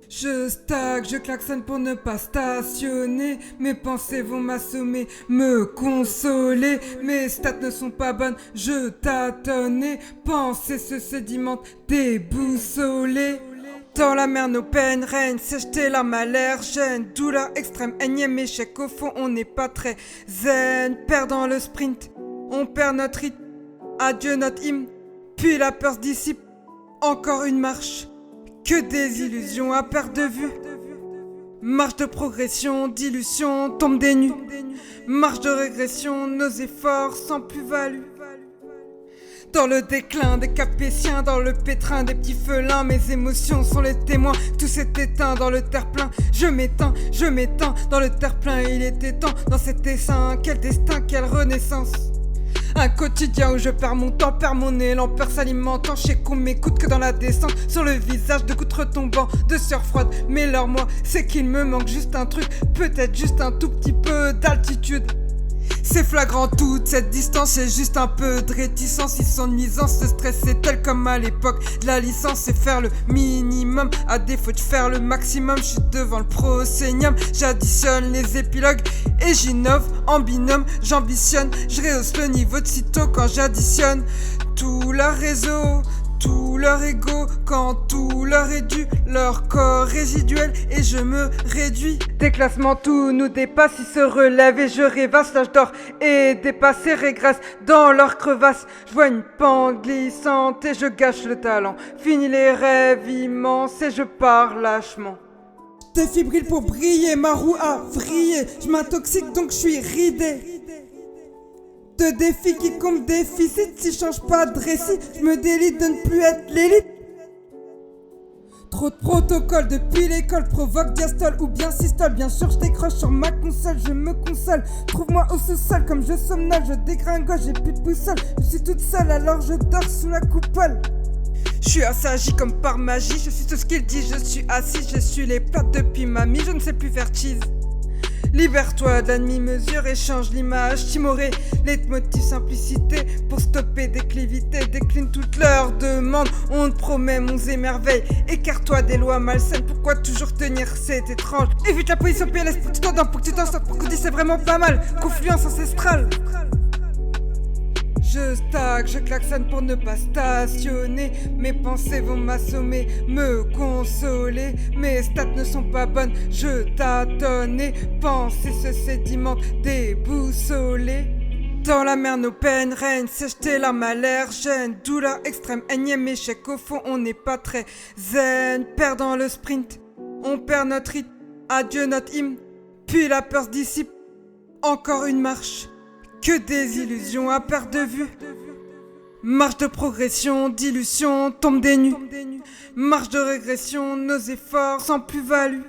Je stagne, je klaxonne pour ne pas stationner. Mes pensées vont m'assommer, me consoler. Mes stats ne sont pas bonnes, je tâtonnais. Penser se sédimente, déboussolé. Dans la mer nos peines règnent, sèche tes larmes allergènes. Douleur extrême, énième échec, au fond on n'est pas très zen. Perdant le sprint, on perd notre rythme. Adieu notre hymne, puis la peur se dissipe. Encore une marche, que des illusions à perte de vue. Marche de progression, d'illusion, tombe des nues. Marche de régression, nos efforts sans plus-value. Dans le déclin des capétiens, dans le pétrin des petits felins, mes émotions sont les témoins, tout s'est éteint dans le terre-plein. Je m'éteins dans le terre-plein, il était temps dans cet essaim. Quel destin, quelle renaissance. Un quotidien où je perds mon temps, perds mon élan, perds s'alimentant. Je sais qu'on m'écoute que dans la descente. Sur le visage de gouttes retombant, de sueur froide. Mais leur moi, c'est qu'il me manque juste un truc. Peut-être juste un tout petit peu d'altitude. C'est flagrant toute cette distance, c'est juste un peu de réticence. Ils sont de nuisance, ce stress c'est tel comme à l'époque de la licence. C'est faire le minimum, à défaut de faire le maximum. Je suis devant le proscenium, j'additionne les épilogues et j'innove en binôme, j'ambitionne. Je rehausse le niveau de sitôt quand j'additionne tout leur réseau, tout leur ego, quand tout leur est dû, leur corps résiduel, et je me réduis. Déclassement, tout nous dépasse, ils se relèvent et je rêvasse, l'âge d'or et dépassé régresse dans leur crevasse. Je vois une pente glissante et je gâche le talent. Fini les rêves immenses et je pars lâchement. Défibrille pour briller, ma roue a vrillé. Je m'intoxique donc je suis ridé. De défis qui comptent déficit, si je change pas de récit, je me délite de ne plus être l'élite. Trop de protocoles depuis l'école provoque diastole ou bien systole. Bien sûr je décroche sur ma console, je me console. Trouve-moi au sous-sol comme je somnole, je dégringole, j'ai plus de boussole. Je suis toute seule alors je dors sous la coupole. Je suis assagi comme par magie, je suis tout ce qu'il dit, je suis assis, je suis les plates depuis mamie, je ne sais plus faire cheese. Libère-toi de la demi-mesure, échange l'image, timoré, leitmotiv simplicité, pour stopper déclivité, décline toutes leurs demandes, on te promet mon émerveille, écarte-toi des lois malsaines, pourquoi toujours tenir, c'est étrange, évite la position PLS pour que tu t'endormes, pour que tu t'en sortes, pour que tu dis c'est vraiment pas mal, confluence ancestrale. Je stagne, je klaxonne pour ne pas stationner. Mes pensées vont m'assommer, me consoler. Mes stats ne sont pas bonnes, je tâtonnais. Penser se sédimente, déboussolé. Dans la mer nos peines règnent, sèche tes larmes allergènes. Douleur extrême, énième échec, au fond on n'est pas très zen. Perdant le sprint, on perd notre rythme. Adieu notre hymne, puis la peur se dissipe. Encore une marche, que des illusions à perte de vue. Marche de progression, d'illusion, tombe des nues. Marche de régression, nos efforts sans plus-value.